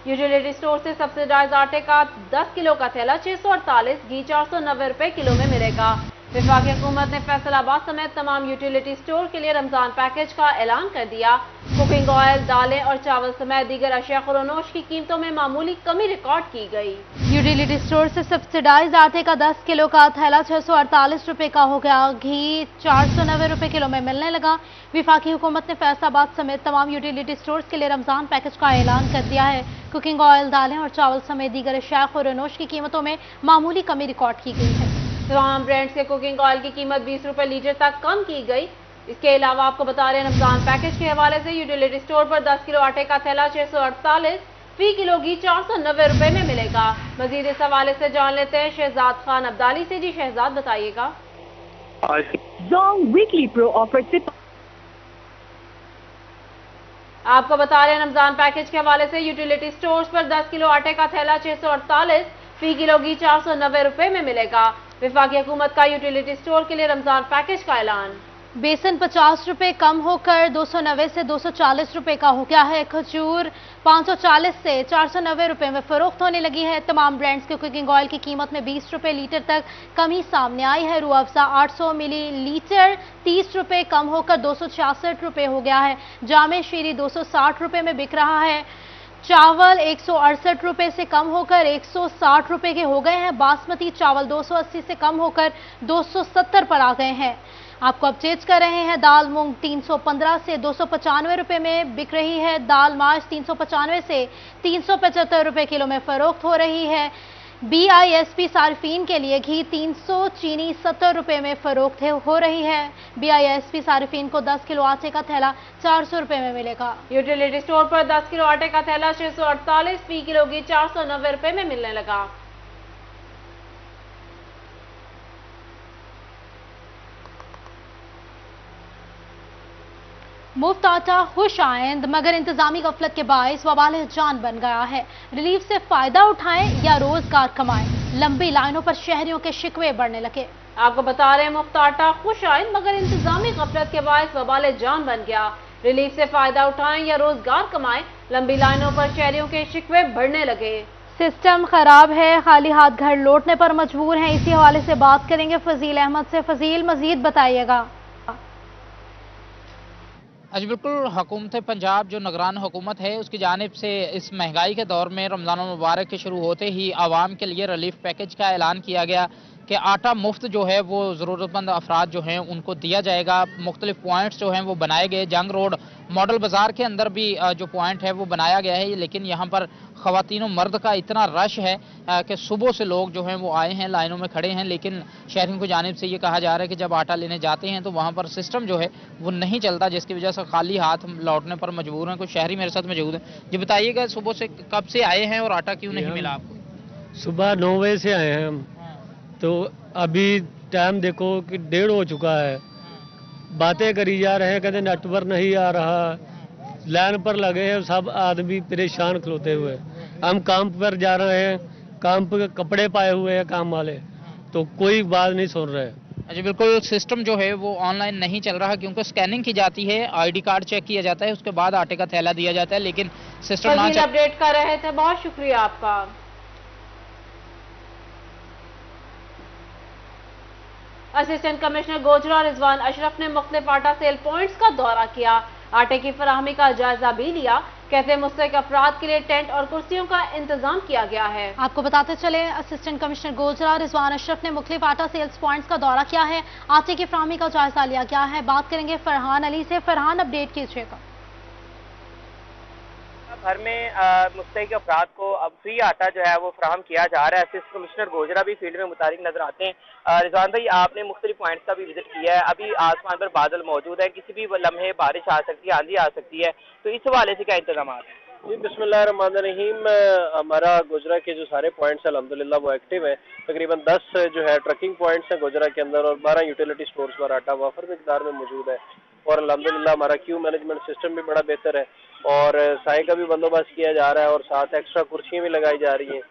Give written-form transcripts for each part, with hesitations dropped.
Utility store से subsidise आटे का 10 किलो का थैला 648, घी 490 रुपए किलो में मिलेगा। वफाकी हुकूमत ने फैसलाबाद समेत तमाम यूटिलिटी स्टोर के लिए रमजान पैकेज का ऐलान कर दिया। कुकिंग ऑयल, दालें और चावल समेत दीगर अशिया खुरोनोश की कीमतों में मामूली कमी रिकॉर्ड की गई। यूटिलिटी स्टोर से सब्सिडाइज आटे का 10 किलो का थैला 648 रुपए का हो गया। घी 490 रुपए किलो में मिलने लगा। वफाकी हुकूमत ने फैसलाबाद समेत तमाम यूटिलिटी स्टोर्स के लिए रमजान पैकेज का ऐलान कर दिया है। कुकिंग ऑयल, दालें और चावल समेत दीगर अशिया खुरोनोश की कीमतों में मामूली कमी रिकॉर्ड की गई है। तमाम ब्रांड्स के कुकिंग ऑयल की कीमत 20 रुपए लीटर तक कम की गई। इसके अलावा आपको बता रहे हैं रमजान पैकेज के हवाले से यूटिलिटी स्टोर पर 10 किलो आटे का थैला 648, फी किलो घी 490 रुपए में मिलेगा। मजीद इस हवाले से जान लेते हैं शहजाद खान अब्दाली से। जी शहजाद, बताइएगा। वीकली प्रो ऑफर से आपको बता रहे हैं रमजान पैकेज के हवाले से यूटिलिटी स्टोर्स पर 10 किलो आटे का थैला 648, फी किलो घी 490 रुपए में मिलेगा। वफाकी हुकूमत का यूटिलिटी स्टोर के लिए रमजान पैकेज का ऐलान। बेसन 50 रुपए कम होकर 290 से 240 रुपए का हो गया है। खजूर 540 से 490 रुपए में फरोख्त होने लगी है। तमाम ब्रांड्स के कुकिंग ऑयल की कीमत में 20 रुपए लीटर तक कमी सामने आई है। रूह अफ़ज़ा 800 मिलीलीटर 30 रुपए कम होकर 266 रुपए हो गया है। जामे शीरी 260 रुपए में बिक रहा है। चावल 168 रुपए से कम होकर 160 रुपए के हो गए हैं। बासमती चावल 280 से कम होकर 270 पर आ गए हैं। आपको अपडेट कर रहे हैं। दाल मूंग 315 से 295 रुपए में बिक रही है। दाल माश 395 से 375 रुपए किलो में फरोख्त हो रही है। BISP सार्फिन के लिए घी 300, चीनी 70 रुपए में फरोख्त हो रही है। BISP सार्फिन को 10 किलो आटे का थैला 400 रुपए में मिलेगा। यूटिलिटी स्टोर पर 10 किलो आटे का थैला 648, फी किलो घी 490 रुपए में मिलने लगा। मुफ्त आटा खुश आइंद मगर इंतजामी गफलत के बायस वबाल जान बन गया है। रिलीफ से फायदा उठाएं या रोजगार कमाएं, लंबी लाइनों पर शहरियों के शिकवे बढ़ने लगे। आपको बता रहे हैं मुफ्त आटा खुश आइंद मगर इंतजामी गफलत के बायस वबाल जान बन गया। रिलीफ से फायदा उठाएं या रोजगार कमाएं, लंबी लाइनों पर शहरियों के शिकवे बढ़ने लगे। सिस्टम खराब है, खाली हाथ घर लौटने पर मजबूर हैं। इसी हवाले से बात करेंगे फजील अहमद से। फजील, मजीद बताइएगा। जी बिल्कुल, हुकूमत पंजाब जो निगरान हुकूमत है उसकी जानिब से इस महंगाई के दौर में रमज़ान मुबारक के शुरू होते ही आवाम के लिए रिलीफ पैकेज का ऐलान किया गया कि आटा मुफ्त जो है वो ज़रूरतमंद अफराद जो हैं उनको दिया जाएगा। मुख्तलिफ पॉइंट्स जो हैं वो बनाए गए। जंग रोड मॉडल बाज़ार के अंदर भी जो पॉइंट है वो बनाया गया है, लेकिन यहाँ पर ख़वातीन और मर्द का इतना रश है कि सुबह से लोग जो हैं वो आए हैं, लाइनों में खड़े हैं। लेकिन शहरियों की जानिब से ये कहा जा रहा है कि जब आटा लेने जाते हैं तो वहाँ पर सिस्टम जो है वो नहीं चलता, जिसकी वजह से खाली हाथ लौटने पर मजबूर हैं। कुछ शहरी मेरे साथ मौजूद हैं। जी बताइएगा, सुबह से कब से आए हैं और आटा क्यों नहीं मिला आपको? सुबह 9 बजे से आए हैं हम, तो अभी टाइम देखो कि 1:30 हो चुका है। बातें करी जा रहे हैं, कहते नेटवर्क नहीं आ रहा, लाइन पर लगे हैं सब आदमी परेशान खलोते हुए। हम काम पर जा रहे हैं, काम पर कपड़े पाए हुए हैं काम वाले, तो कोई बात नहीं सुन रहे। अच्छा, बिल्कुल सिस्टम जो है वो ऑनलाइन नहीं चल रहा क्योंकि स्कैनिंग की जाती है, ID कार्ड चेक किया जाता है, उसके बाद आटे का थैला दिया जाता है, लेकिन सिस्टम ना अपडेट कर रहे थे। बहुत शुक्रिया आपका। असिस्टेंट कमिश्नर गोजरा रिजवान अशरफ ने मुख्तलिफ आटा सेल पॉइंट्स का दौरा किया। आटे की फराहमी का जायजा भी लिया। कहते मुस्तहिक अफराद के लिए टेंट और कुर्सियों का इंतजाम किया गया है। आपको बताते चले, असिस्टेंट कमिश्नर गोजरा रिजवान अशरफ ने मुख्तलिफ आटा सेल्स पॉइंट्स का दौरा किया है। आटे की फराहमी का जायजा लिया गया है। बात करेंगे फरहान अली से। फरहान, अपडेट कीजिएगा। भर में मुस्तहिक अफराद को अब फ्री आटा जो है वो फराहम किया जा रहा है। असिस्टेंट कमिश्नर गोजरा भी फील्ड में मुतारिक नजर आते हैं। रिजवान भाई, आपने मुख्तलिफ पॉइंट्स का भी विजिट किया है। अभी आसमान पर बादल मौजूद है, किसी भी लम्हे बारिश आ सकती है, आंधी आ सकती है, तो इस हवाले से क्या इंतजाम है? जी बिस्मिल्लाहिर्रहमानिर्रहीम। हमारा गोजरा के जो सारे पॉइंट्स अल्हम्दुलिल्लाह वो एक्टिव है। तकरीबन 10 जो है ट्रकिंग पॉइंट्स हैं गोजरा के अंदर और 12 यूटिलिटी स्टोर्स पर आटा वाफर मिकदार में मौजूद है। और अल्हम्दुलिल्लाह हमारा क्यू मैनेजमेंट सिस्टम भी बड़ा बेहतर है और साए का भी बंदोबस्त किया जा रहा है और साथ एक्स्ट्रा कुर्सियाँ भी लगाई जा रही हैं।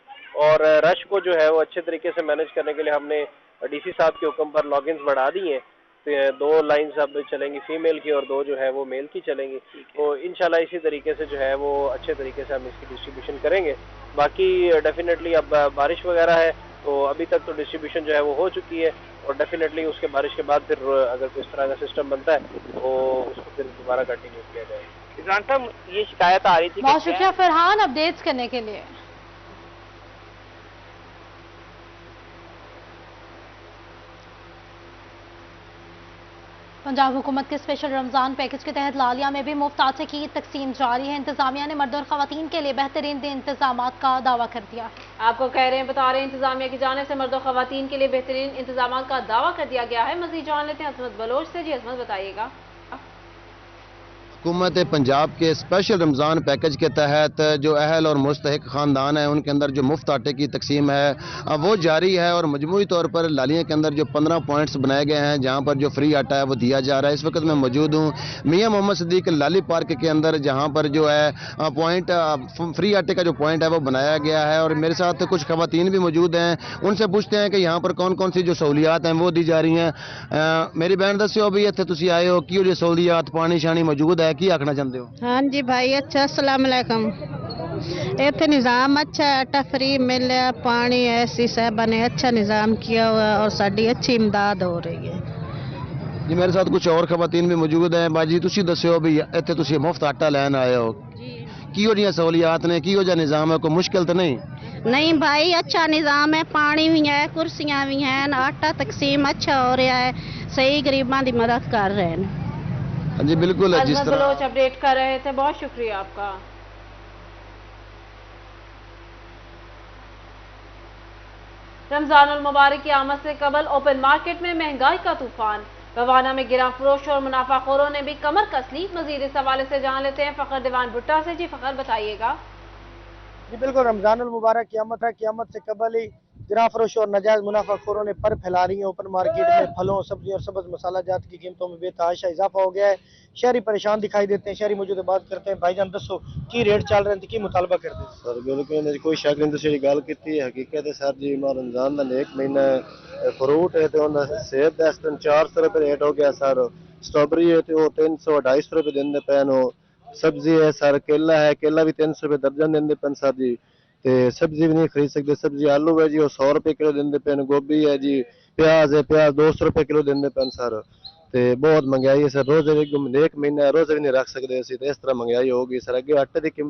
और रश को जो है वो अच्छे तरीके से मैनेज करने के लिए हमने DC साहब के हुक्म पर लॉगिन्स बढ़ा दी हैं दो लाइंस अब चलेंगी फीमेल की और दो जो है वो मेल की चलेंगी। तो इंशाल्लाह इसी तरीके से जो है वो अच्छे तरीके से हम इसकी डिस्ट्रीब्यूशन करेंगे। बाकी डेफिनेटली अब बारिश वगैरह है तो अभी तक तो डिस्ट्रीब्यूशन जो है वो हो चुकी है और डेफिनेटली उसके बारिश के बाद फिर अगर कोई इस तरह का सिस्टम बनता है तो उसको फिर दोबारा कंटिन्यू किया जाएगा। रिजवान साहब, ये शिकायत आ रही थी बहुत शुक्रिया फरहान अपडेट्स करने के लिए। पंजाब हुकूमत के स्पेशल रमजान पैकेज के तहत लालिया में भी मुफ्त आटे की तकसीम जारी है। इंतजामिया ने मर्द और खवातीन के लिए बेहतरीन इंतजाम का दावा कर दिया है। आपको कह रहे हैं, बता रहे हैं, इंतजामिया की जाने से मर्द और खवातीन के लिए बेहतरीन इंतजाम का दावा कर दिया गया है। मजीद जान लेते हैं असमत बलोच से। जी असमत, बताइएगा। हुकूमत पंजाब के स्पेशल रमज़ान पैकेज के तहत जो अहल और मुस्तहिक ख़ानदान है उनके अंदर जो मुफ्त आटे की तकसीम है वो जारी है और मजमूई तौर पर लालिया के अंदर जो 15 पॉइंट्स बनाए गए हैं जहां पर जो फ्री आटा है वो दिया जा रहा है। इस वक्त मैं मौजूद हूं मियां मोहम्मद सदीक लाली पार्क के अंदर जहां पर जो है पॉइंट फ्री आटे का जो पॉइंट है वो बनाया गया है और मेरे साथ कुछ खवातीन भी मौजूद हैं। उनसे पूछते हैं कि यहाँ पर कौन कौन सी जो सहूलियात हैं वो दी जा रही हैं। मेरी बहन दस्यो भी इतने तुसी आए हो कि जो सहूलियात पानी शानी मौजूद है की आखना चाहते हो? हाँ जी भाई, अच्छा अस्सलाम वालेकुम। इतने निज़ाम अच्छा है, आटा फ्री मिल रहा, पानी ऐसी साहबा ने अच्छा निज़ाम किया हुआ और साड़ी अच्छी इमदाद हो रही है जी। मेरे साथ कुछ और खवातीन भी मौजूद हैं। बाजी तुसी दस्यो भी इतने तुसी मुफ्त आटा लैन आए हो किहो जिहियां सहूलियात ने, किहो जिहा निज़ाम है, कोई मुश्किल तो नहीं? नहीं भाई, अच्छा निज़ाम है, पानी भी है, कुर्सियाँ भी हैं, आटा तकसीम अच्छा हो रहा है, सही गरीबां की मदद कर रहे हैं। हाँ जी बिल्कुल। जिस असमत तरह बलोच अपडेट कर रहे थे, बहुत शुक्रिया आपका। रमजानुल मुबारक की आमद से कबल ओपन मार्केट में महंगाई का तूफान। रवाना में गिरा फरोश और मुनाफाखोरों ने भी कमर कस ली। मजीद इस हवाले से जान लेते हैं फखर दीवान भुट्टा से। जी फखर, बताइएगा। जी बिल्कुल, रमजानुल मुबारक क़यामत है। क़यामत से कबल ही गिरा फरोश और नाजायज मुनाफाखोरों ने पर फैला रही है। ओपन मार्केट में फलों, सब्जियों और सब्ज मसाला जात की कीमतों में बेतहाशा इजाफा हो गया है। शहरी परेशान दिखाई देते हैं। शहरी मौजूद बात करते हैं। भाईजान दसो की रेट चल रहे हैं, की मुतालबा करते हैं? सर बिल्कुल कोई शक नहीं, तुम गल की हकीकत है सर जी। रमजान का एक महीना फ्रूट है तो सेब का इस दिन 400 रुपये रेट हो गया सर। स्ट्रॉबेरी है तो 300-250 रुपये देंगे पैन। सब्जी है सर, केला है, केला भी 300 रुपये दर्जन देंगे पैन सर जी। ते सब्जी भी नहीं खरीद सकते। सब्जी आलू है जी वो 100 रुपये किलो देंगे पैन। गोभी है जी, प्याज है, प्याज 200 रुपये किलो देंगे पैन सर। ते बहुत महंगाई है सर। रोजे एक महीना रोजे भी नहीं रख सकते असी, तो इस तरह महंगाई होगी सर। अगे आटे की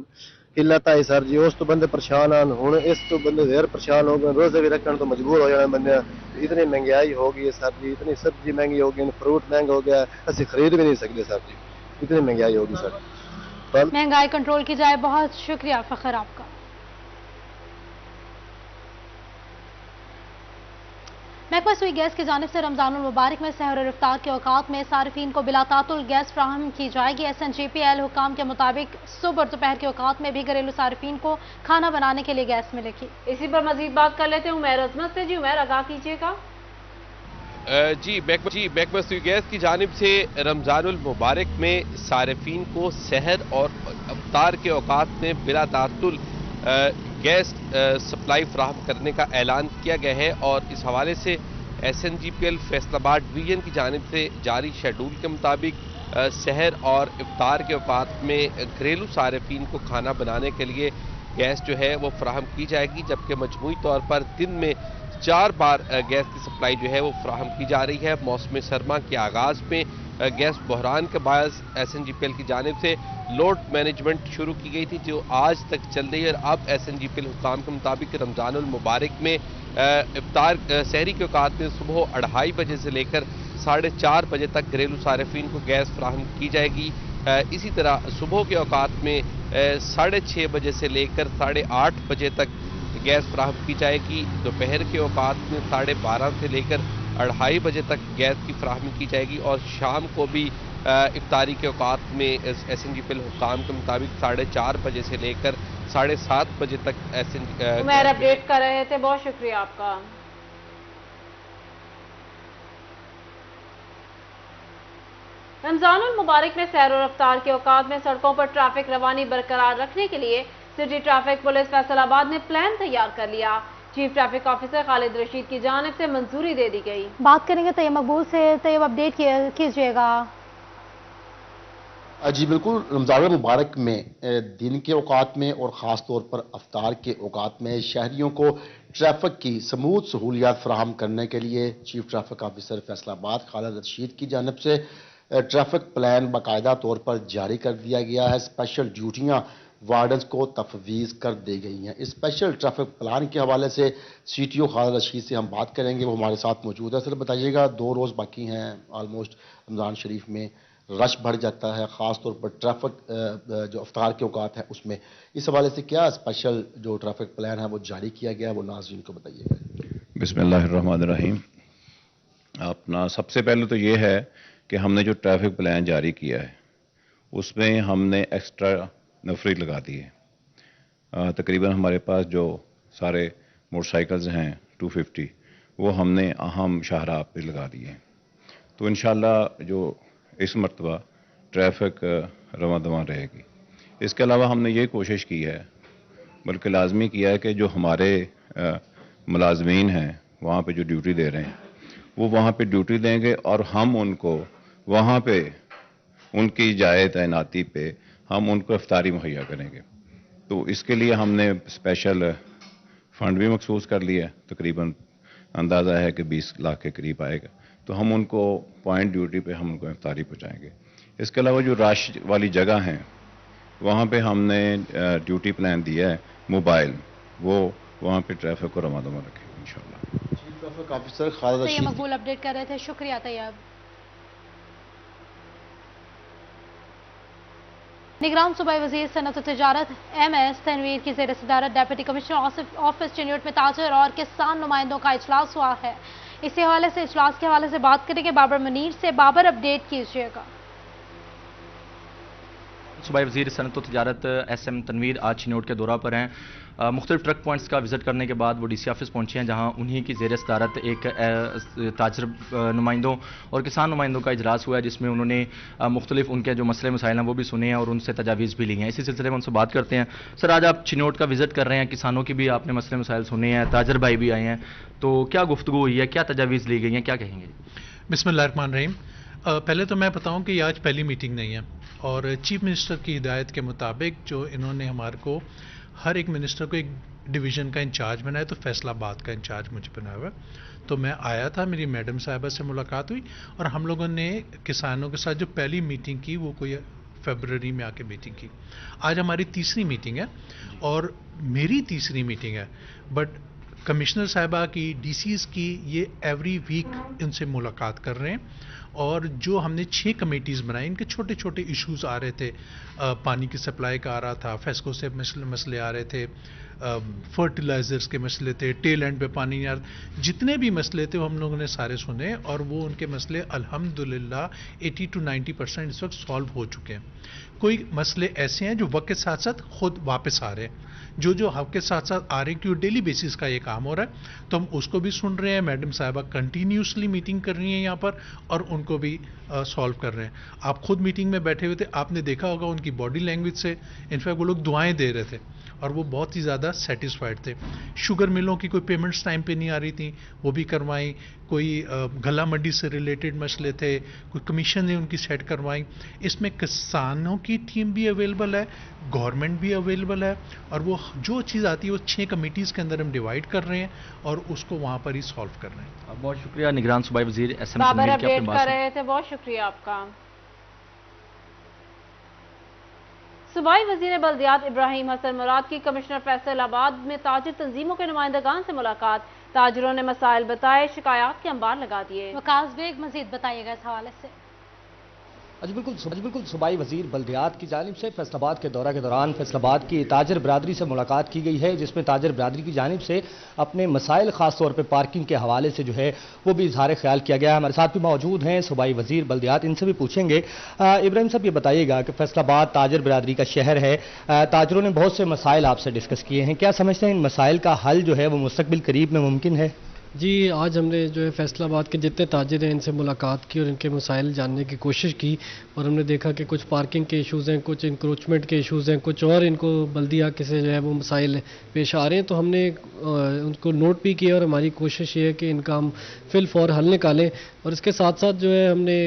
किल्लत आई सर जी, उस तो बंदे परेशान हैं, हुण इस तो बंदे ढेर परेशान हो गए। रोजे भी रखने तो मजबूर हो जाने बंदे। इतनी महंगाई हो गई है सर जी, इतनी सब्जी महंगी हो गई, फ्रूट महंगा हो गया, असी खरीद भी नहीं सकते सर जी, इतनी महंगाई होगी सर। महंगाई कंट्रोल की जाए। बहुत शुक्रिया फखर आपका। महकमा सुई गैस की जानिब से रमजानुल मुबारक में सहर और इफ्तार के औकात में सारिफीन को बिला तातुल गैस फ्राहम की जाएगी। SNGPL हुकाम के मुताबिक सुबह और दोपहर के औकात में भी घरेलू सारिफीन को खाना बनाने के लिए गैस मिलेगी। इसी पर मजीद बात कर लेते हैं उमैर अजमत से। जी उमैर, आगाह कीजिएगा। जी महकमा सुई गैस की जानिब से रमजानुल मुबारक में सारिफीन को सहर और इफ्तार के औकात में बिला तातुल गैस सप्लाई फ्राहम करने का ऐलान किया गया है और इस हवाले से SNGPL फैसलाबाद डिवीजन की जानिब से जारी शेड्यूल के मुताबिक सहर और इफ्तार के औकात में घरेलू सारिफीन को खाना बनाने के लिए गैस जो है वो फ्राहम की जाएगी, जबकि मजमूई तौर पर दिन में 4 बार गैस की सप्लाई जो है वो फ्राहम की जा रही है। मौसम सरमा के आगाज में गैस बहरान के बायस SNGPL की जानिब से लोड मैनेजमेंट शुरू की गई थी जो आज तक चल रही है। और अब SNGPL हुकाम के मुताबिक रमजानुल मुबारक में इफ्तार सहरी के औकात में सुबह 2:30 बजे से लेकर 4:30 बजे तक घरेलू सारिफीन को गैस फ्राहम की जाएगी। इसी तरह सुबह के औकात में 6:30 बजे से लेकर 8:30 बजे तक गैस फ्राहम की जाएगी। दोपहर के औकात में 12:30 से लेकर 2:30 बजे तक गैस की फ्राहमी की जाएगी और शाम को भी इफ्तारी के औकात में SNGPL हुकाम के मुताबिक 4:30 बजे से लेकर 7:30 बजे तक उमैर अपडेट कर रहे थे, बहुत शुक्रिया आपका। रमजानुल मुबारक में सैर और इफ्तार के औकात में सड़कों पर ट्रैफिक रवानी बरकरार रखने के लिए सिटी ट्रैफिक पुलिस फैसलाबाद ने प्लान तैयार कर लिया। Chief traffic officer Khalid Rashid की जानिब से मंजूरी दे दी गई। बात करेंगे तैयब मकबूल से। तैयब अपडेट कीजिएगा। जी बिल्कुल, रमज़ान मुबारक में दिन के औकात में और ख़ास तौर पर अफ्तार के औकात में शहरियों को ट्रैफिक की समूथ सहूलियात फराहम करने के लिए chief traffic officer Faisalabad Khalid Rashid की जानिब से ट्रैफिक प्लान बाकायदा तौर पर जारी कर दिया गया है। स्पेशल ड्यूटियाँ वार्डन्स को तफवीज़ कर दी गई हैं। इस स्पेशल ट्रैफिक प्लान के हवाले से CTO खालिद रशीद से हम बात करेंगे, वो हमारे साथ मौजूद है। सर बताइएगा, 2 रोज़ बाकी हैं, ऑलमोस्ट रमज़ान शरीफ में रश बढ़ जाता है, ख़ास तौर पर ट्रैफिक जो अफ्तार के औकात है उसमें, इस हवाले से क्या स्पेशल जो ट्रैफिक प्लान है वो जारी किया गया है, वो नाज़रीन को बताइएगा। बिस्मिल्लाहिर्रहमानिर्रहीम। अपना सबसे पहले तो ये है कि हमने जो ट्रैफिक प्लान जारी किया है उसमें हमने एक्स्ट्रा नफरी लगा दी है। तकरीबन हमारे पास जो सारे मोटरसाइकिल्स हैं 250 वो हमने अहम शाहराह पे लगा दिए हैं। तो इंशाल्लाह जो इस मरतबा ट्रैफिक रवां-दवां रहेगी। इसके अलावा हमने ये कोशिश की है, बल्कि लाजमी किया है कि जो हमारे मुलाजमीन हैं वहाँ पे जो ड्यूटी दे रहे हैं वो वहाँ पे ड्यूटी देंगे और हम उनको वहाँ पे उनकी जाए तैनाती पे हम उनको इफ्तारी मुहैया करेंगे। तो इसके लिए हमने स्पेशल फ़ंड भी मखसूस कर लिया है, तकरीबन अंदाज़ा है कि 20 लाख के करीब आएगा। तो हम उनको पॉइंट ड्यूटी पे हम उनको इफ्तारी पहुँचाएँगे। इसके अलावा जो रश वाली जगह हैं वहाँ पे हमने ड्यूटी प्लान दिया है मोबाइल, वो वहाँ पे ट्रैफिक को रवां-दवां रखेंगे इंशाल्लाह। Chief traffic officer Khalid Rashid मकबूल अपडेट कर रहे थे, शुक्रिया तैयब। निगरान सूबाई वजीर सनअत तजारत MS तनवीर की ज़ेर सदारत डेप्यूटी कमिश्नर ऑफिस चिन्यूट में ताजर और किसान नुमाइंदों का इजलास हुआ है। इसी हवाले से इजलास के हवाले से बात करेंगे बाबर मुनीर से। बाबर अपडेट कीजिएगा। सूबाई वज़ीर सनअत तजारत SM तनवीर आज चिन्यूट के दौरा पर हैं। मुख्तलिफ ट्रक पॉइंट्स का विज़िट करने के बाद वो DC ऑफिस पहुँचे हैं, जहाँ उन्हीं की ज़ेर सदारत एक ताजर नुमाइंदों और किसान नुमाइंदों का इजलास हुआ है, जिसमें उन्होंने मुख्तलिफ उनके जो मसले मसाइल हैं वो भी सुने हैं और उनसे तजावीज़ भी ली हैं। इसी सिलसिले में उनसे बात करते हैं। सर, आज आप चिन्यूट का विज़िट कर रहे हैं, किसानों की भी आपने मसले मसाइल सुने हैं, ताजर भाई भी आए हैं, तो क्या गुफ्तगू हुई है, क्या तजावीज़ ली गई हैं, क्या कहेंगे? बिस्मिल्लाहिर्रहमानिर्रहीम। पहले तो मैं बताऊं कि आज पहली मीटिंग नहीं है और चीफ मिनिस्टर की हिदायत के मुताबिक जो इन्होंने हमारे को हर एक मिनिस्टर को एक डिवीज़न का इंचार्ज बनाया, तो फैसलाबाद का इंचार्ज मुझे बनाया हुआ। तो मैं आया था, मेरी मैडम साहिबा से मुलाकात हुई और हम लोगों ने किसानों के साथ जो पहली मीटिंग की वो कोई फरवरी में आके मीटिंग की। आज हमारी तीसरी मीटिंग है और मेरी तीसरी मीटिंग है, बट कमिश्नर साहिबा की, DCs की, ये एवरी वीक इनसे मुलाकात कर रहे हैं। और जो हमने 6 कमेटीज़ बनाई, इनके छोटे छोटे इश्यूज़ आ रहे थे, पानी की सप्लाई का आ रहा था, फेस्को से मसले आ रहे थे, फर्टिलाइजर्स के मसले थे, टेल एंड पे पानी नहीं आ रहा, जितने भी मसले थे वो हम लोगों ने सारे सुने और वो उनके मसले अल्हम्दुलिल्लाह 80 to 90% इस वक्त सॉल्व हो चुके हैं। कोई मसले ऐसे हैं जो वक्त के साथ साथ खुद वापस आ रहे हैं, जो हक के साथ साथ आ रहे हैं, क्योंकि डेली बेसिस का ये काम हो रहा है, तो हम उसको भी सुन रहे हैं। मैडम साहिबा कंटिन्यूसली मीटिंग कर रही हैं यहाँ पर और उनको भी सॉल्व कर रहे हैं। आप खुद मीटिंग में बैठे हुए थे, आपने देखा होगा उनकी बॉडी लैंग्वेज से, इनफैक्ट वो लोग दुआएं दे रहे थे और वो बहुत ही ज़्यादा सेटिस्फाइड थे। शुगर मिलों की कोई पेमेंट्स टाइम पे नहीं आ रही थी, वो भी करवाई। कोई गला मंडी से रिलेटेड मसले थे, कोई कमीशन ने उनकी सेट करवाई। इसमें किसानों की टीम भी अवेलेबल है, गवर्नमेंट भी अवेलेबल है और वो जो चीज़ आती है वो 6 कमेटीज़ के अंदर हम डिवाइड कर रहे हैं और उसको वहाँ पर ही सॉल्व कर रहे हैं। बहुत शुक्रिया निगरान सूबाई वज़ीर SM बाबर तनवीर की अपडेट कर रहे थे, बहुत शुक्रिया आपका। सूबाई वज़ीर बल्दियात इब्राहिम हसन मुराद की कमिश्नर फैसलाबाद में ताजिर तंजीमों के नुमाइंदगान से मुलाकात। ताजिरों ने मसाइल बताए, शिकायत के अंबार लगा दिए। वकास बेग मजीद बताइएगा इस हवाले से। बिल्कुल सूबाई वज़ीर बल्दियात की जानिब से फैसलाबाद के दौरा के दौरान फैसलाबाद की ताजर बरादरी से मुलाकात की गई है, जिसमें ताजर बरादरी की जानिब से अपने मसाइल ख़ास तौर पर पार्किंग के हवाले से जो है वो भी इजहार ख्याल किया गया। हमारे साथ भी मौजूद हैं सूबाई वज़ीर बल्दियात, इनसे भी पूछेंगे। इब्राहिम साहब, ये बताइएगा कि फैसलाबाद ताजर बरादरी का शहर है, ताजरों ने बहुत से मसाइल आपसे डिस्कस किए हैं, क्या समझते हैं इन मसाइल का हल जो है वो मुस्तकबिल करीब में मुमकिन है? जी आज हमने जो है फैसलाबाद के जितने ताजिर हैं इनसे मुलाकात की और इनके मसाइल जानने की कोशिश की और हमने देखा कि कुछ पार्किंग के इश्यूज़ हैं, कुछ इंक्रोचमेंट के इश्यूज़ हैं, कुछ और इनको बल्दिया के से जो है वो मसाइल पेश आ रहे हैं। तो हमने उनको नोट भी किया और हमारी कोशिश ये है कि इनका हम फिल फॉर हल निकालें। और इसके साथ साथ जो है हमने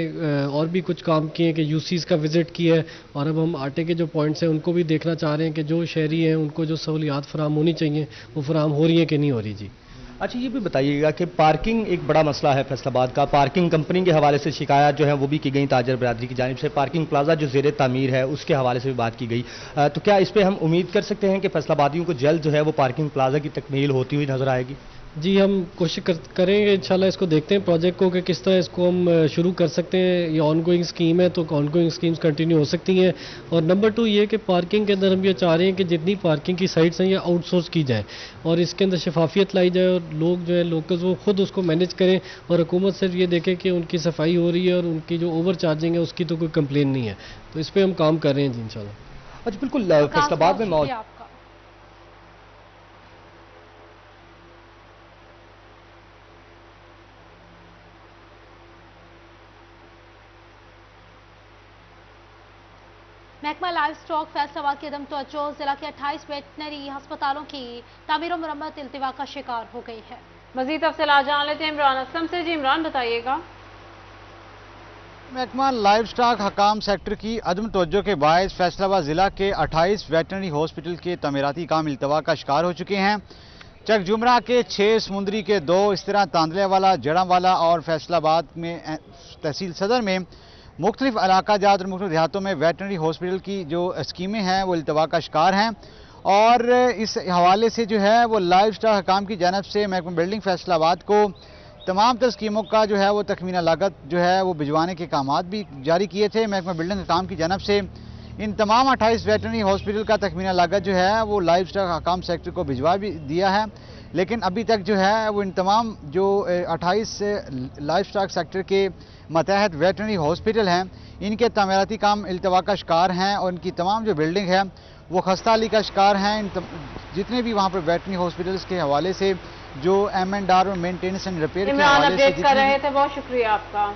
और भी कुछ काम किए कि यूसीज़ का विज़िट किया है और अब हम आटे के जो पॉइंट्स हैं उनको भी देखना चाह रहे हैं कि जो शहरी हैं उनको जो सहूलियात फराम होनी चाहिए वो फराम हो रही हैं कि नहीं हो रही। जी अच्छा, ये भी बताइएगा कि पार्किंग एक बड़ा मसला है फैसलाबाद का। पार्किंग कंपनी के हवाले से शिकायत जो है वो भी की गई ताजर बरादरी की जानिब से। पार्किंग प्लाजा जो ज़ेर तामीर है उसके हवाले से भी बात की गई। तो क्या इस पर हम उम्मीद कर सकते हैं कि फैसलाबादियों को जल्द जो है वो पार्किंग प्लाजा की तकमील होती हुई नजर आएगी? जी हम कोशिश करेंगे इंशाल्लाह। इसको देखते हैं प्रोजेक्ट को कि किस तरह इसको हम शुरू कर सकते हैं। ये ऑनगोइंग स्कीम है तो ऑनगोइंग स्कीम्स कंटिन्यू हो सकती हैं। और नंबर 2 ये कि पार्किंग के अंदर हम ये चाह रहे हैं कि जितनी पार्किंग की साइट्स हैं ये आउटसोर्स की जाए और इसके अंदर शफाफियत लाई जाए और लोग जो है लोकल्स वो खुद उसको मैनेज करें और हुकूमत सिर्फ ये देखे कि उनकी सफाई हो रही है और उनकी जो ओवर चार्जिंग है उसकी तो कोई कंप्लेन नहीं है। तो इस पर हम काम कर रहे हैं जी इंशाल्लाह। अच्छा बिल्कुल, फैसलाबाद में महकमा लाइव स्टॉक फैसलाबाद के दम तवज्जो जिला के 28 वेटनरी अस्पतालों की तामीर और मरम्मत इल्तिवा का शिकार हो गई है। मजीद तफसीलात जान लेते हैं इमरान असलम से। जी इमरान बताइएगा। महकमा लाइव स्टॉक हकाम सेक्टर की अदम तवज्जो के बायस फैसलाबाद जिला के 28 वेटनरी हॉस्पिटल के तमीराती काम इल्तिवा का शिकार हो चुके हैं। चकजुमरा के 6, समुंदरी के 2, इस तरह तांदलेवाला, जड़ावाला और फैसलाबाद में तहसील सदर में मुख्तलिफ इलाका जात और मुख्तलिफ देहातों में वेटनरी हॉस्पिटल की जो स्कीमें हैं वो इल्तवा का शिकार हैं। और इस हवाले से जो है वो लाइव स्टॉक हकाम की जानब से महकमा बिल्डिंग फैसलाबाद को तमाम तर स्कीमों का जो है वो तखमीना लागत जो है वो भिजवाने के कामात भी जारी किए थे। महकमा बिल्डिंग हकाम की जानब से इन तमाम 28 वेटनरी हॉस्पिटल का तखमीना लागत जो है वो लाइव स्टॉक हकाम सेक्टर को भिजवा भी दिया है। लेकिन अभी तक जो है वो इन तमाम जो 28 लाइव स्टॉक सेक्टर के मतहत वेटनरी हॉस्पिटल हैं इनके तमीराती काम इल्तवा का शिकार हैं और इनकी तमाम जो बिल्डिंग है वो खस्ताहाली का शिकार हैं। जितने भी वहाँ पर वेटनरी हॉस्पिटल्स के हवाले से जो M&R और मेंटेनेंस एंड रिपेयर के हवाले से कर रहे थे, बहुत शुक्रिया आपका।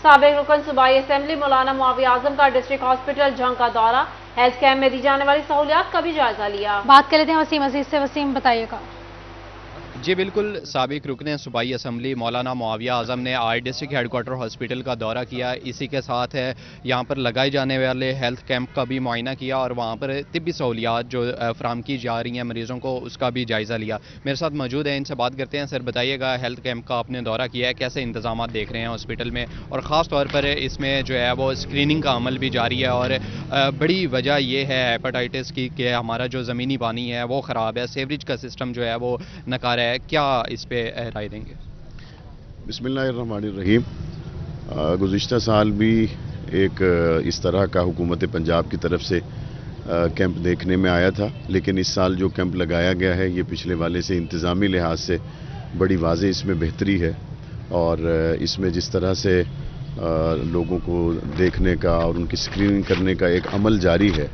साबिक रुकन सूबाई असेंबली मौलाना मुआविया आजम का डिस्ट्रिक्ट हॉस्पिटल जंग का दौरा, हेल्थ कैंप में दी जाने वाली सहूलियात का भी जायजा लिया। बात कर लेते हैं वसीम अजीज से। वसीम बताइएगा। जी बिल्कुल, साबिक रुकन सूबाई असम्बली मौलाना मुआविया आज़म ने आज डिस्ट्रिक्ट हेडक्वार्टर हॉस्पिटल का दौरा किया। इसी के साथ है यहाँ पर लगाए जाने वाले हेल्थ कैंप का भी मुआयना किया और वहाँ पर तिब्बी सहूलियात जो फराम की जा रही हैं मरीज़ों को उसका भी जायज़ा लिया। मेरे साथ मौजूद है, इनसे बात करते हैं। सर बताइएगा, हेल्थ कैंप का आपने दौरा किया है, कैसे इंतजाम देख रहे हैं हॉस्पिटल में और ख़ास तौर पर इसमें जो है वो स्क्रीनिंग का अमल भी जारी है और बड़ी वजह ये है हेपेटाइटिस की कि हमारा जो ज़मीनी पानी है वो ख़राब है, सीवरेज का सिस्टम जो है वो नकारा है। क्या इस पे राय देंगे? बिस्मिल्लाहिर्रहमानिर्रहीम। गुज़िश्ता साल भी एक इस तरह का हुकूमत पंजाब की तरफ से कैंप देखने में आया था, लेकिन इस साल जो कैंप लगाया गया है ये पिछले वाले से इंतज़ामी लिहाज से बड़ी वाज़ेह इसमें बेहतरी है और इसमें जिस तरह से लोगों को देखने का और उनकी स्क्रीनिंग करने का एक अमल जारी है।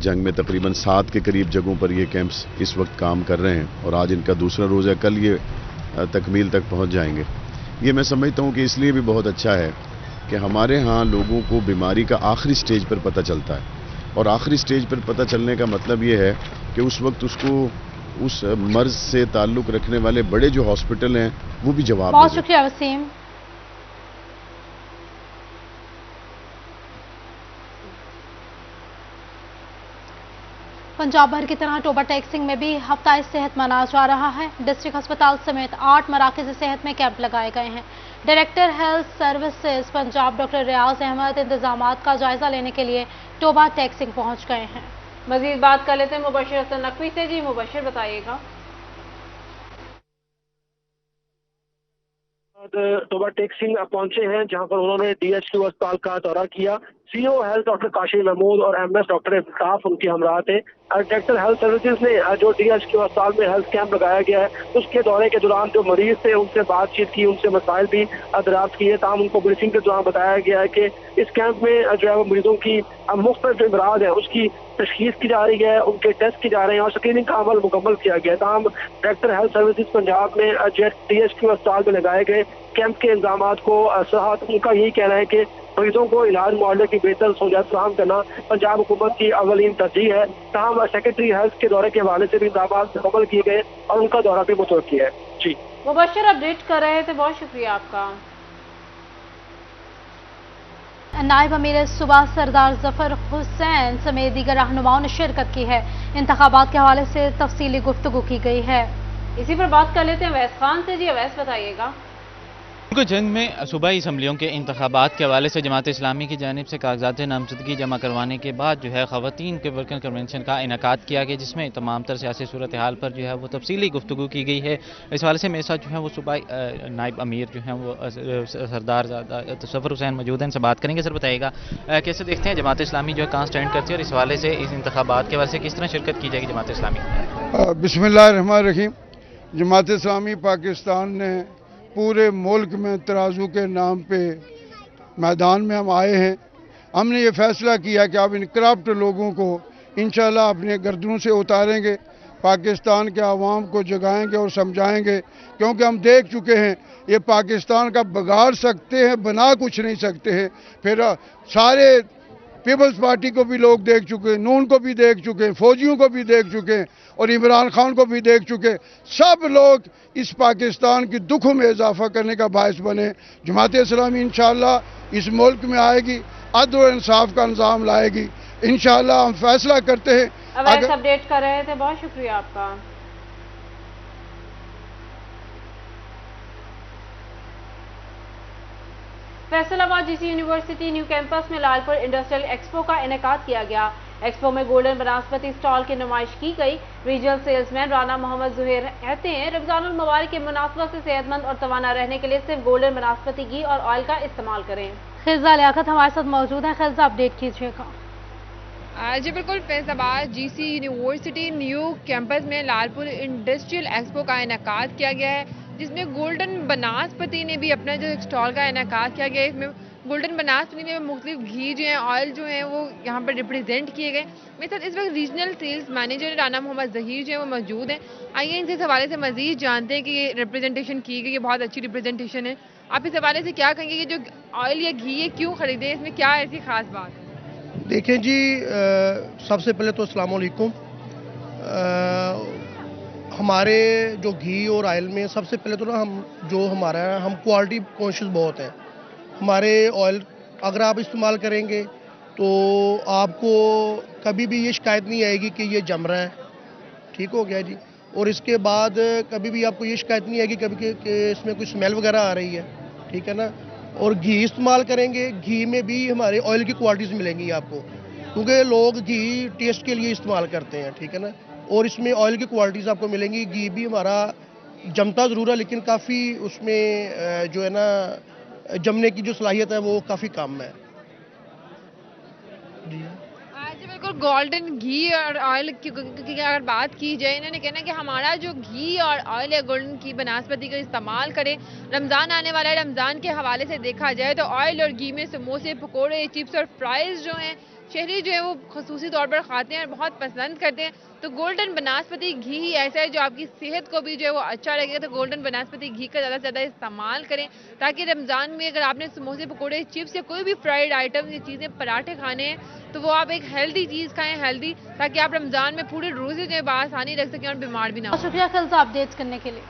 जंग में तकरीबन 7 के करीब जगहों पर ये कैंप्स इस वक्त काम कर रहे हैं और आज इनका दूसरा रोज़ है, कल ये तकमील तक पहुंच जाएंगे। ये मैं समझता हूं कि इसलिए भी बहुत अच्छा है कि हमारे यहाँ लोगों को बीमारी का आखिरी स्टेज पर पता चलता है और आखिरी स्टेज पर पता चलने का मतलब ये है कि उस वक्त उसको उस मर्ज से ताल्लुक़ रखने वाले बड़े जो हॉस्पिटल हैं वो भी जवाब। बहुत शुक्रिया वसीम। पंजाब भर की तरह टोबा टैक्सिंग में भी हफ्ता सेहत मनाया जा रहा है। डिस्ट्रिक्ट अस्पताल समेत 8 मराकज़ सेहत में कैंप लगाए गए हैं। Director health services Punjab doctor Riaz Ahmad इंतजामात का जायजा लेने के लिए टोबा टैक्सिंग पहुंच गए हैं। मजीद बात कर लेते हैं मुबशिर हसन नकवी से। जी मुबशिर बताइएगा। टोबा टेक सिंह पहुंचे हैं जहां पर उन्होंने DHQ अस्पताल का दौरा किया। CEO health doctor Kashif Mahmood और एमएस डॉक्टर इफ्ताफ उनके हमरा थे। डायरेक्टर हेल्थ सर्विसेज ने जो डीएचक्यू अस्पताल में हेल्थ कैंप लगाया गया है, उसके दौरे के दौरान जो मरीज थे उनसे बातचीत की, उनसे मसाइल भी दरियाफ्त किए। ताहम उनको ब्रीफिंग के दौरान बताया गया है कि इस कैंप में जो है वो मरीजों की मुख्तलिफ जो इमराज है उसकी तशखीस की जा रही है, उनके टेस्ट की जा रहे हैं और स्क्रीनिंग का अमल मुकम्मल किया गया है। ताहम डायरेक्टर हेल्थ सर्विसेज पंजाब में डीएचक्यू अस्पताल में लगाए गए कैंप के इंतजाम को सराहत उनका यही कहना है कि मरीजों को इलाज मुआवजे की बेहतर सहूलियत फराहम करना पंजाब हुकूमत की अवलीन तरजीह है। ताहम सेक्रेटरी हेल्थ के दौरे के हवाले से भी इंतजाम मुकम्मल किए गए और उनका दौरा भी मुतवक्की है। जी मुबशर अपडेट कर रहे थे, बहुत शुक्रिया आपका। नायब अमीर सूबा सरदार जफर हुसैन समेत दीगर रहनुमाओं ने शिरकत की है। इंतखाबात के हवाले से तफसीली गुफ्तगू की गई है। इसी पर बात कर लेते हैं अवैस खान से। जी अवैस, बताइएगा। जंग में सूबाई असम्बलियों के इंतखाबात के हवाले से जमात इस्लामी की जानिब से कागजात नामजदगी जमा करवाने के बाद जो है ख़वातीन के वर्किंग कन्वेंशन का इनेकाद किया गया, जिसमें तमाम तर सियासी सूरत हाल पर जो है वो तफसीली गुफ्तगू की गई है। इस हवाले से मेरे साथ जो है वो सूबाई नायब अमीर जो है वो सरदार जफर हुसैन मौजूद हैं, इनसे बात करेंगे। सर बताइएगा कैसे देखते हैं जमात इस्लामी जो है कहाँ स्टैंड करती है और इस हवाले से इस इंतखाबात के हवाले से किस तरह शिरकत की जाएगी जमात इस्लामी? बिस्मिल्लाहिर्रहमानिर्रहीम। जमात इस्लामी पाकिस्तान ने पूरे मुल्क में तराजू के नाम पे मैदान में हम आए हैं। हमने ये फैसला किया कि अब इन करप्ट लोगों को इंशाल्लाह अपने गर्दनों से उतारेंगे, पाकिस्तान के आवाम को जगाएंगे और समझाएंगे, क्योंकि हम देख चुके हैं ये पाकिस्तान का बिगाड़ सकते हैं, बना कुछ नहीं सकते हैं। फिर सारे पीपल्स पार्टी को भी लोग देख चुके हैं, नून को भी देख चुके हैं, फौजियों को भी देख चुके हैं और इमरान खान को भी देख चुके। सब लोग इस पाकिस्तान की दुखों में इजाफा करने का बायस बने। जमात इस्लामी इंशाअल्लाह इस मुल्क में आएगी, अदल और इंसाफ का निज़ाम लाएगी। इंशाअल्लाह हम फैसला करते हैं। अपडेट कर रहे थे, बहुत शुक्रिया आपका। Faisalabad GC university new campus में लालपुर इंडस्ट्रियल एक्सपो का इनेकाद किया गया। एक्सपो में गोल्डन बनास्पति स्टॉल की नुमाइश की गई। रीजनल सेल्समैन राना मोहम्मद जुहेर कहते हैं रमजानुल मुबारक के मुनासबत से सेहतमंद और तवाना रहने के लिए सिर्फ गोल्डन बनास्पति घी और ऑयल का इस्तेमाल करें। खिजा लियाकत हमारे साथ मौजूद है। खिजा, अपडेट कीजिएगा। जी बिल्कुल, Faisalabad GC university new campus में लालपुर इंडस्ट्रियल एक्सपो का इनेकाद किया गया है, जिसमें गोल्डन बनास्पति ने भी अपना जो स्टॉल का इनेकाद किया गया है। इसमें गोल्डन बनास्पति में मुख्तलिफ घी जो हैं, ऑयल जो हैं, वो यहाँ पर रिप्रेजेंट किए गए। मेरे साथ इस वक्त regional sales manager Rana Mohammad Zaheer जो है वो मौजूद हैं। आइए इनसे इस हवाले से मजीद जानते हैं कि ये रिप्रेजेंटेशन की गई, ये बहुत अच्छी रिप्रेजेंटेशन है। आप इस हवाले से क्या कहेंगे कि जो ऑयल या घी ये क्यों खरीदे, इसमें क्या ऐसी खास बात है? देखें जी, सबसे पहले तो अस्सलाम वालेकुम। हमारे जो घी और ऑयल में सबसे पहले तो ना हम क्वालिटी कॉन्शियस बहुत हैं। हमारे ऑयल अगर आप इस्तेमाल करेंगे तो आपको कभी भी ये शिकायत नहीं आएगी कि ये जम रहा है, ठीक हो गया जी। और इसके बाद कभी भी आपको ये शिकायत नहीं आएगी कभी कि इसमें कोई स्मेल वगैरह आ रही है, ठीक है ना। और घी इस्तेमाल करेंगे, घी में भी हमारे ऑयल की क्वालिटीज़ मिलेंगी आपको, क्योंकि लोग घी टेस्ट के लिए इस्तेमाल करते हैं, ठीक है ना। और इसमें ऑयल की क्वालिटीज़ आपको मिलेंगी। घी भी हमारा जमता ज़रूर है, लेकिन काफ़ी उसमें जो है ना जमने की जो सलाहियत है वो काफ़ी कम है जी। जी बिल्कुल, गोल्डन घी और ऑयल की अगर बात की जाए, इन्होंने कहना है कि हमारा जो घी और ऑयल या गोल्डन की बनास्पति का इस्तेमाल करें। रमज़ान आने वाला है, रमज़ान के हवाले से देखा जाए तो ऑयल और घी में समोसे, पकोड़े, चिप्स और फ्राइज़ जो हैं शहरी जो है वो खसूसी तौर पर खाते हैं और बहुत पसंद करते हैं। तो गोल्डन बनास्पति घी ही ऐसा है जो आपकी सेहत को भी जो है वो अच्छा लगेगा। तो गोल्डन बनास्पति घी का ज़्यादा से ज़्यादा इस्तेमाल करें, ताकि रमज़ान में अगर आपने समोसे, पकोड़े, चिप्स या कोई भी फ्राइड आइटम ये चीज़ें, पराठे खाने हैं तो वो आप एक हेल्दी चीज़ खाएं, हेल्दी, ताकि आप रमज़ान में पूरे रोज़े जो है बासानी रख सकें और बीमार भी ना हो। शुक्रिया खिजा अपडेट करने के लिए।